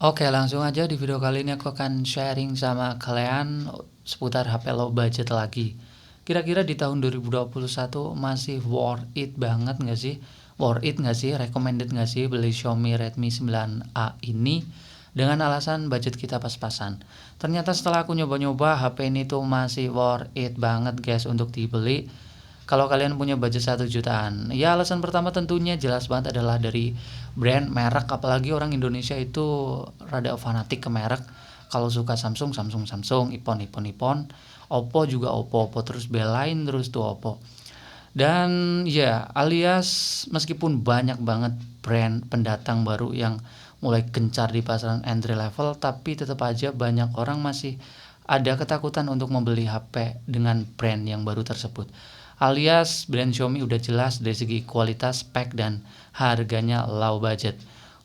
Oke, langsung aja di video kali ini aku akan sharing sama kalian seputar HP low budget lagi. Kira-kira di tahun 2021 masih worth it banget nggak sih? Worth it nggak sih? Recommended nggak sih beli Xiaomi Redmi 9A ini? Dengan alasan budget kita pas-pasan. Ternyata setelah aku nyoba-nyoba, HP ini tuh masih worth it banget guys untuk dibeli. Kalau kalian punya budget 1 jutaan, ya alasan pertama tentunya jelas banget adalah dari brand merek, apalagi orang Indonesia itu rada fanatik ke merek. Kalau suka Samsung, Samsung, Samsung, iPhone, iPhone, iPhone, Oppo juga Oppo, Oppo terus belain terus tuh Oppo. Dan ya, alias meskipun banyak banget brand pendatang baru yang mulai gencar di pasaran entry level, tapi tetap aja banyak orang masih ada ketakutan untuk membeli HP dengan brand yang baru tersebut. Alias brand Xiaomi udah jelas dari segi kualitas, spek, dan harganya low budget.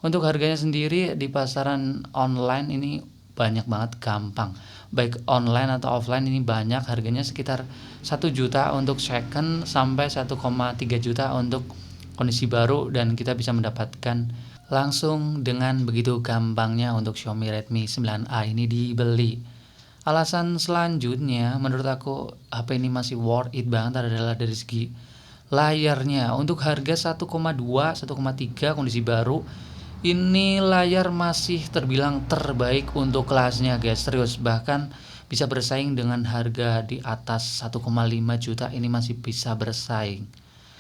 Untuk harganya sendiri di pasaran online ini banyak banget gampang. Baik online atau offline ini banyak, harganya sekitar 1 juta untuk second sampai 1,3 juta untuk kondisi baru, dan kita bisa mendapatkan langsung dengan begitu gampangnya untuk Xiaomi Redmi 9A ini dibeli. Alasan selanjutnya menurut aku HP ini masih worth it banget adalah dari segi layarnya. Untuk harga 1,2, 1,3 kondisi baru, ini layar masih terbilang terbaik untuk kelasnya guys, serius. Bahkan bisa bersaing dengan harga di atas 1,5 juta, ini masih bisa bersaing.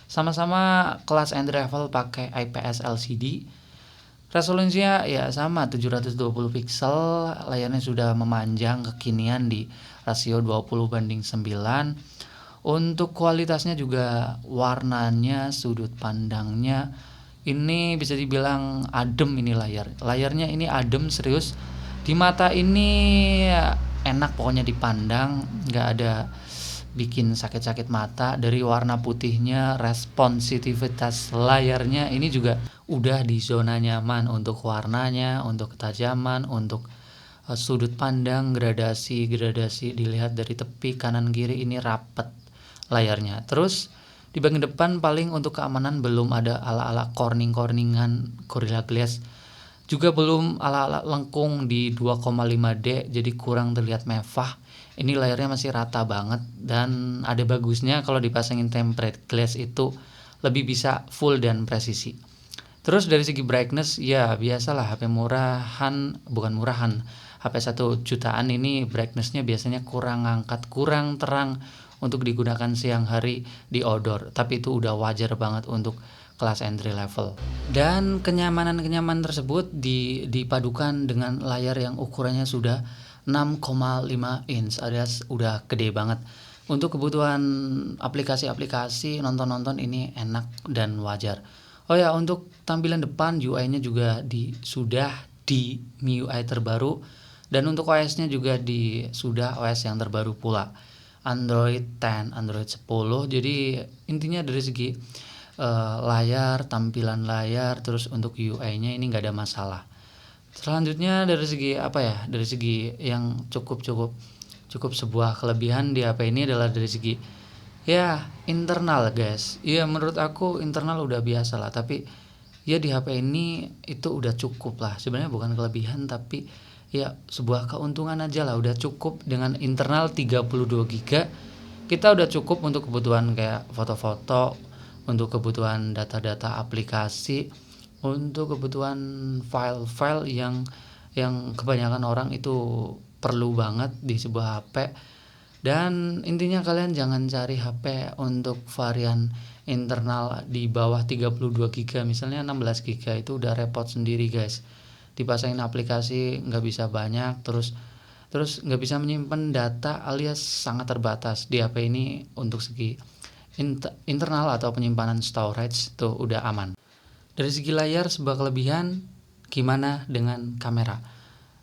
Sama-sama kelas entry level pakai IPS LCD. Resolusinya ya sama 720 pixel, layarnya sudah memanjang kekinian di rasio 20:9. Untuk kualitasnya juga warnanya, sudut pandangnya ini bisa dibilang adem ini layar. Layarnya ini adem serius. Di mata ini enak pokoknya dipandang, nggak ada bikin sakit-sakit mata. Dari warna putihnya, responsitivitas layarnya ini juga udah di zona nyaman untuk warnanya, untuk ketajaman, untuk sudut pandang, gradasi dilihat dari tepi kanan kiri ini rapet layarnya. Terus di bagian depan paling untuk keamanan belum ada ala-ala corningan Gorilla Glass, juga belum ala-ala lengkung di 2,5D jadi kurang terlihat mewah. Ini layarnya masih rata banget, dan ada bagusnya kalau dipasangin tempered glass itu lebih bisa full dan presisi. Terus dari segi brightness ya biasalah HP murahan, bukan murahan, HP 1 jutaan ini brightnessnya biasanya kurang angkat, kurang terang untuk digunakan siang hari di outdoor. Tapi itu udah wajar banget untuk kelas entry level. Dan kenyamanan tersebut dipadukan dengan layar yang ukurannya sudah 6,5 inch alias udah gede banget. Untuk kebutuhan aplikasi-aplikasi nonton-nonton ini enak dan wajar. Oh ya, untuk tampilan depan UI-nya juga sudah di MIUI terbaru, dan untuk OS-nya juga sudah OS yang terbaru pula. Android 10, Android 10. Jadi intinya dari segi layar, tampilan layar, terus untuk UI-nya ini nggak ada masalah. Selanjutnya dari segi apa ya? Dari segi yang cukup sebuah kelebihan di HP ini adalah dari segi ya internal guys. Iya menurut aku internal udah biasa lah, tapi ya di HP ini itu udah cukup lah. Sebenarnya bukan kelebihan tapi ya sebuah keuntungan aja lah, udah cukup dengan internal 32 GB. Kita udah cukup untuk kebutuhan kayak foto-foto, untuk kebutuhan data-data aplikasi, untuk kebutuhan file-file yang kebanyakan orang itu perlu banget di sebuah HP. Dan intinya kalian jangan cari HP untuk varian internal di bawah 32 GB, misalnya 16 GB itu udah repot sendiri guys. Dipasangin aplikasi nggak bisa banyak, terus nggak bisa menyimpan data alias sangat terbatas. Di HP ini untuk segi internal atau penyimpanan storage tuh udah aman. Dari segi layar sebuah kelebihan, gimana dengan kamera?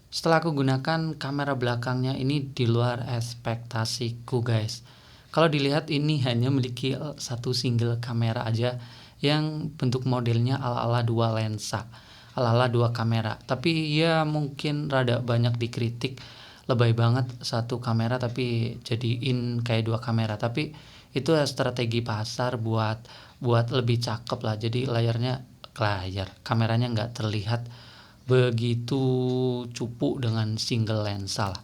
Setelah aku gunakan, kamera belakangnya ini di luar ekspektasiku guys. Kalau dilihat ini hanya memiliki satu single kamera aja yang bentuk modelnya ala-ala dua lensa, ala-ala dua kamera. Tapi ya mungkin rada banyak dikritik, lebay banget satu kamera tapi jadiin kayak dua kamera. Tapi itu strategi pasar buat lebih cakep lah. Jadi kameranya nggak terlihat begitu cupu dengan single lensa lah.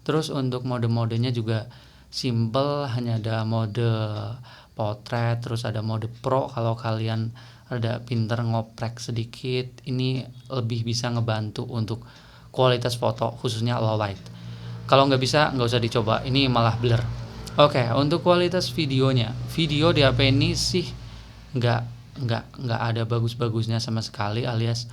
Terus untuk mode-modenya juga simple, hanya ada mode potret, terus ada mode pro kalau kalian ada pinter ngoprek sedikit, ini lebih bisa ngebantu untuk kualitas foto khususnya low light. Kalau nggak bisa nggak usah dicoba, ini malah blur. Oke, untuk kualitas videonya, video di HP ini sih nggak nggak ada bagus-bagusnya sama sekali, alias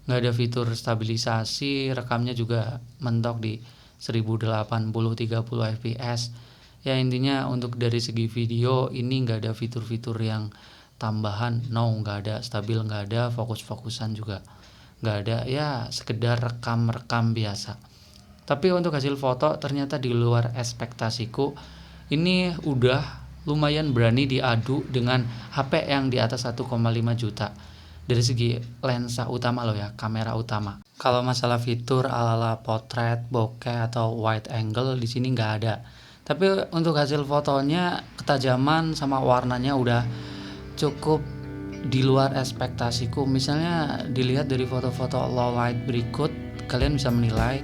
nggak ada fitur stabilisasi, rekamnya juga mentok di 1080-30 fps. Ya intinya untuk dari segi video ini nggak ada fitur-fitur yang tambahan, nggak ada, stabil nggak ada, fokus-fokusan juga nggak ada, ya sekedar rekam-rekam biasa. Tapi untuk hasil foto ternyata di luar ekspektasiku. Ini udah lumayan berani diadu dengan HP yang di atas 1,5 juta. Dari segi lensa utama loh ya, kamera utama. Kalau masalah fitur ala-ala potret, bokeh atau wide angle di sini nggak ada. Tapi untuk hasil fotonya, ketajaman sama warnanya udah cukup di luar ekspektasiku. Misalnya dilihat dari foto-foto low light berikut, kalian bisa menilai.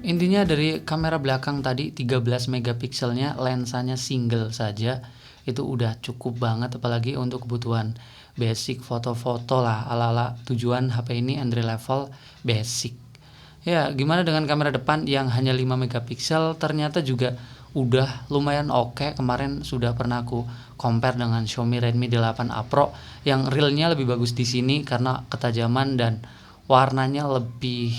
Intinya dari kamera belakang tadi 13 megapikselnya, lensanya single saja itu udah cukup banget, apalagi untuk kebutuhan basic foto-foto lah, ala-ala tujuan HP ini entry level basic. Ya, gimana dengan kamera depan yang hanya 5 megapiksel, ternyata juga udah lumayan oke. Kemarin sudah pernah aku compare dengan Xiaomi Redmi 8A Pro yang realnya lebih bagus di sini karena ketajaman dan warnanya lebih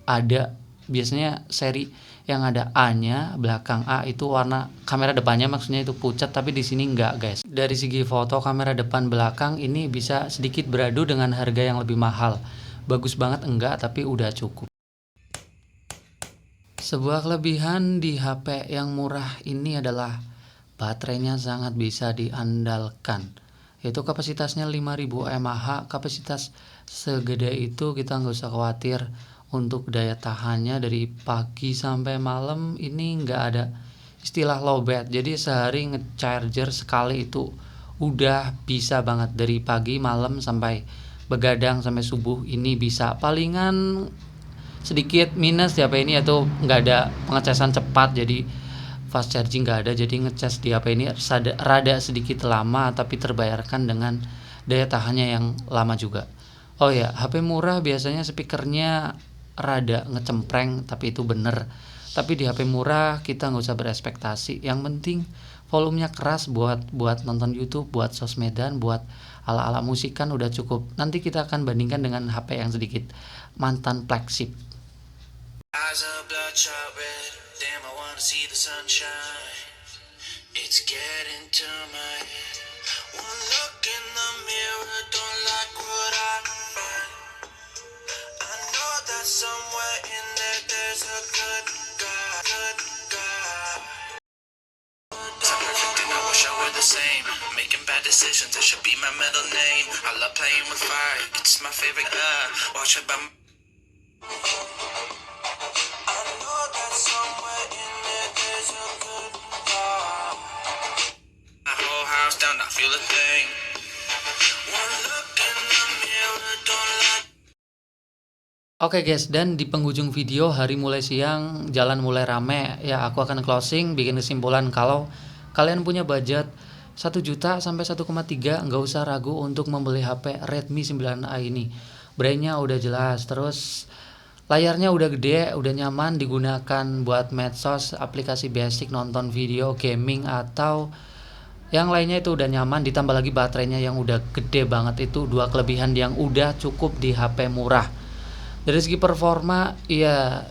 ada. Biasanya seri yang ada A-nya, belakang A itu warna kamera depannya, maksudnya itu pucat, tapi di sini enggak, guys. Dari segi foto kamera depan belakang ini bisa sedikit beradu dengan harga yang lebih mahal. Bagus banget enggak, tapi udah cukup. Sebuah kelebihan di HP yang murah ini adalah baterainya sangat bisa diandalkan. Yaitu kapasitasnya 5000 mAh, kapasitas segede itu kita nggak usah khawatir. Untuk daya tahannya dari pagi sampai malam ini nggak ada istilah lowbat. Jadi sehari ngecharger sekali itu udah bisa banget, dari pagi malam sampai begadang sampai subuh ini bisa. Palingan sedikit minus di HP ini yaitu nggak ada pengecasan cepat, jadi fast charging nggak ada, jadi ngecas di HP ini rada sedikit lama, tapi terbayarkan dengan daya tahannya yang lama juga. Oh ya, HP murah biasanya speakernya rada ngecempreng, tapi itu bener. Tapi di HP murah kita nggak usah berespektasi, yang penting volumenya keras buat nonton YouTube, buat sosmedan, buat ala-ala musik kan udah cukup. Nanti kita akan bandingkan dengan HP yang sedikit mantan flagship. Eyes are bloodshot red, damn I wanna see the sunshine. It's getting to my head. One look in the mirror, don't like what I find. I know that somewhere in there there's a good guy, good guy. I'm perfect and I wish I were the same. Making bad decisions, it should be my middle name. I love playing with fire, it's my favorite. Watch it by my... Oke guys, dan di penghujung video hari mulai siang, jalan mulai rame, ya aku akan closing, bikin kesimpulan kalau kalian punya budget 1 juta sampai 1,3, nggak usah ragu untuk membeli HP Redmi 9A ini. Brainnya udah jelas, terus layarnya udah gede, udah nyaman digunakan buat medsos, aplikasi basic, nonton video, gaming, atau yang lainnya itu udah nyaman. Ditambah lagi baterainya yang udah gede banget, itu dua kelebihan yang udah cukup di HP murah. Dari segi performa, ya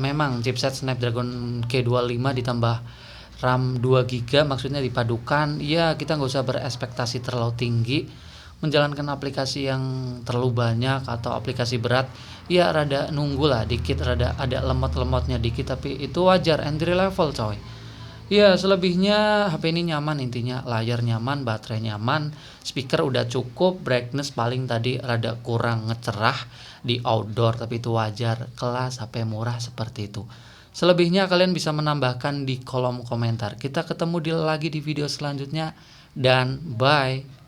memang chipset Snapdragon K25 ditambah RAM 2GB, maksudnya dipadukan, ya kita nggak usah berespektasi terlalu tinggi. Menjalankan aplikasi yang terlalu banyak atau aplikasi berat, ya rada nunggu lah dikit, rada ada lemot-lemotnya dikit, tapi itu wajar, entry level coy. Iya, selebihnya HP ini nyaman intinya, layar nyaman, baterai nyaman, speaker udah cukup, brightness paling tadi rada kurang ngecerah di outdoor, tapi itu wajar, kelas HP murah seperti itu. Selebihnya kalian bisa menambahkan di kolom komentar. Kita ketemu lagi di video selanjutnya dan bye.